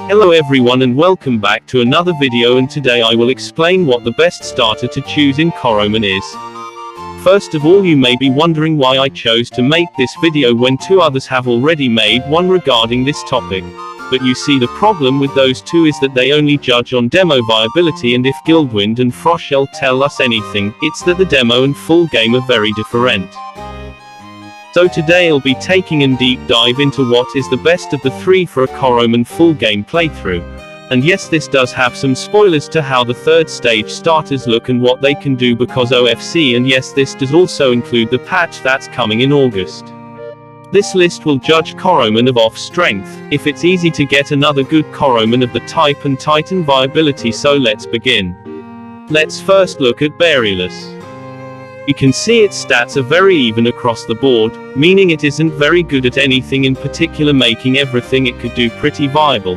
Hello everyone and welcome back to another video, and today I will explain what the best starter to choose in Coromon is. First of all, you may be wondering why I chose to make this video when two others have already made one regarding this topic. But you see, the problem with those two is that they only judge on demo viability, and if Guildwind and Froshell tell us anything, it's that the demo and full game are very different. So today I'll be taking a deep dive into what is the best of the three for a Coromon full game playthrough. And yes, this does have some spoilers to how the third stage starters look and what they can do because OFC, and yes, this does also include the patch that's coming in August. This list will judge Coromon of off strength, if it's easy to get another good Coromon of the type, and Titan viability, so let's begin. Let's first look at Berryless. You can see its stats are very even across the board, meaning it isn't very good at anything in particular, making everything it could do pretty viable.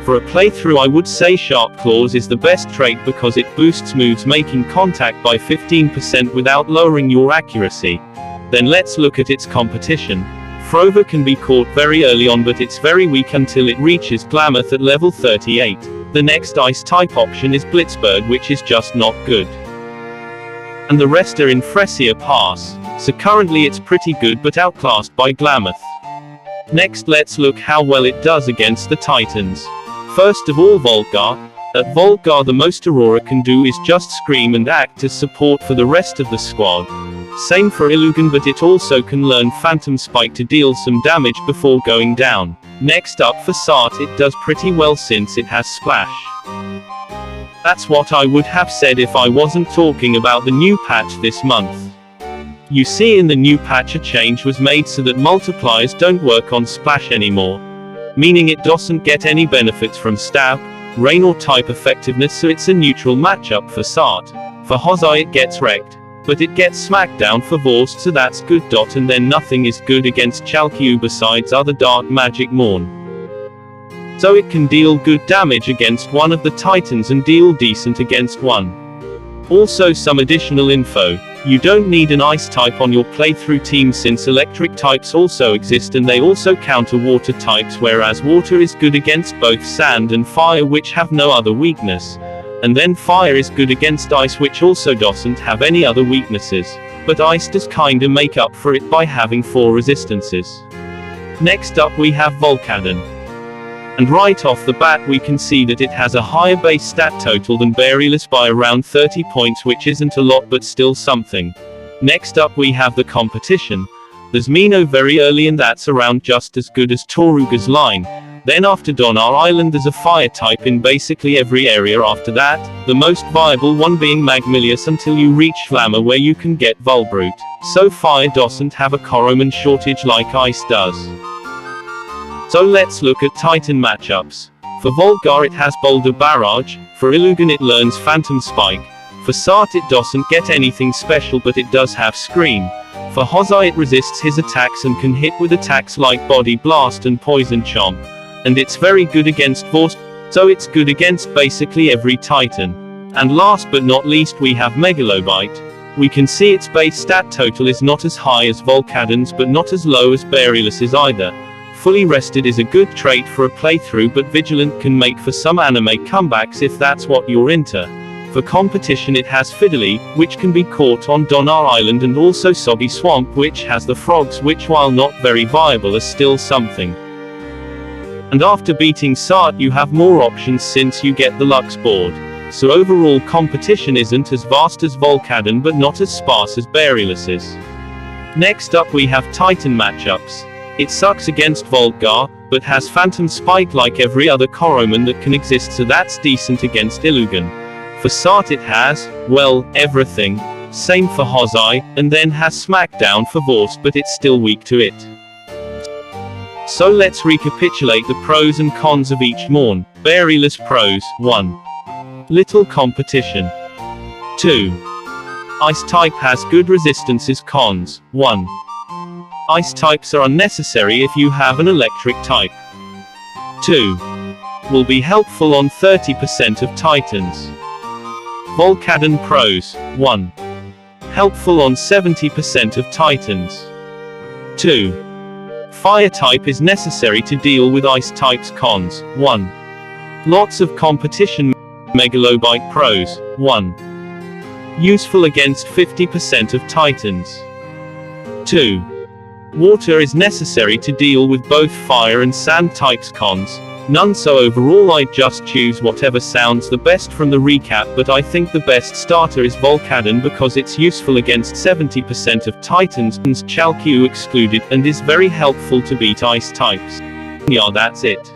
For a playthrough, I would say Sharp Claws is the best trait because it boosts moves making contact by 15% without lowering your accuracy. Then let's look at its competition. Frover can be caught very early on, but it's very weak until it reaches Glamoth at level 38. The next ice type option is Blitzbird, which is just not good. And the rest are in Fresia Pass, so currently it's pretty good but outclassed by Glamoth. Next, let's look how well it does against the Titans. First of all, Vulgar. At Vulgar, the most Aurora can do is just scream and act as support for the rest of the squad. Same for Illugan, but it also can learn Phantom Spike to deal some damage before going down. Next up, for Sart, it does pretty well since it has Splash. That's what I would have said if I wasn't talking about the new patch this month. You see, in the new patch a change was made so that multipliers don't work on Splash anymore. Meaning it doesn't get any benefits from Stab, Rain or type effectiveness, so it's a neutral matchup for Sart. For Hozai it gets wrecked, but it gets Smackdown for Vorst, so that's good. And then nothing is good against Chalkyu besides other Dark Magic Morn. So it can deal good damage against one of the Titans and deal decent against one. Also, some additional info. You don't need an ice type on your playthrough team since electric types also exist, and they also counter water types, whereas water is good against both sand and fire, which have no other weakness. And then fire is good against ice, which also doesn't have any other weaknesses. But ice does kinda make up for it by having 4 resistances. Next up we have Volcan. And right off the bat we can see that it has a higher base stat total than Berryless by around 30 points, which isn't a lot but still something. Next up we have the competition. There's Mino very early, and that's around just as good as Toruga's line. Then after Donar Island there's a fire type in basically every area after that, the most viable one being Magmilius until you reach Flammer, where you can get Vulbrute. So fire doesn't have a Coromon shortage like ice does. So let's look at Titan matchups. For Volgar it has Boulder Barrage, for Illugan it learns Phantom Spike, for Sart it doesn't get anything special but it does have Scream, for Hozai it resists his attacks and can hit with attacks like Body Blast and Poison Chomp, and it's very good against Vorst, so it's good against basically every Titan. And last but not least we have Megalobite. We can see its base stat total is not as high as Volcaden's but not as low as Berryless's either. Fully rested is a good trait for a playthrough, but vigilant can make for some anime comebacks if that's what you're into. For competition it has Fiddly, which can be caught on Donar Island, and also Soggy Swamp, which has the frogs, which while not very viable are still something. And after beating Sart you have more options since you get the Lux board. So overall competition isn't as vast as Volcaden but not as sparse as Berryless's. Next up we have Titan matchups. It sucks against Volgar, but has Phantom Spike like every other Coromon that can exist, so that's decent against Illugan. For Sart it has, well, everything. Same for Hozai, and then has Smackdown for Vorst, but it's still weak to it. So let's recapitulate the pros and cons of each Morn. Berryless pros: 1. Little competition. 2. Ice type has good resistances. Cons: 1. Ice types are unnecessary if you have an electric type. 2. Will be helpful on 30% of Titans. Volcaden pros: 1. Helpful on 70% of Titans. 2. Fire type is necessary to deal with ice types. Cons: 1. Lots of competition. Megalobite pros. 1. Useful against 50% of titans. 2. Water is necessary to deal with both fire and sand types. Cons. None. So overall I'd just choose whatever sounds the best from the recap, but I think the best starter is Volcan because it's useful against 70% of titans, Chalq excluded, and is very helpful to beat ice types. Yeah, that's it.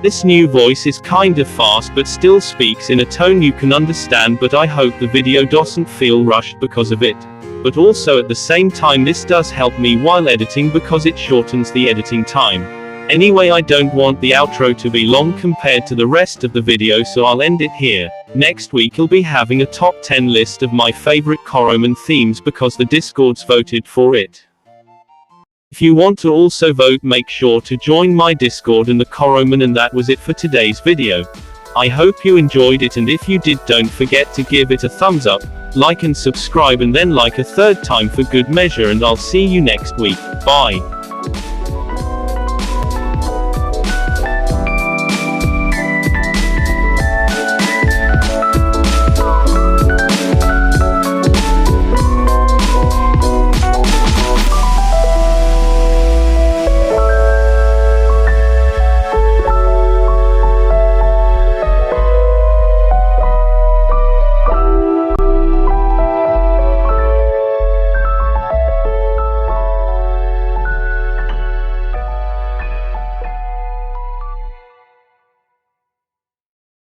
This new voice is kinda fast but still speaks in a tone you can understand, but I hope the video doesn't feel rushed because of it. But also at the same time this does help me while editing because it shortens the editing time. Anyway, I don't want the outro to be long compared to the rest of the video, so I'll end it here. Next week I'll be having a top 10 list of my favorite Coromon themes because the Discords voted for it. If you want to also vote, make sure to join my Discord and the Coromon. And that was it for today's video. I hope you enjoyed it, and if you did, don't forget to give it a thumbs up, like and subscribe, and then like a third time for good measure, and I'll see you next week. Bye.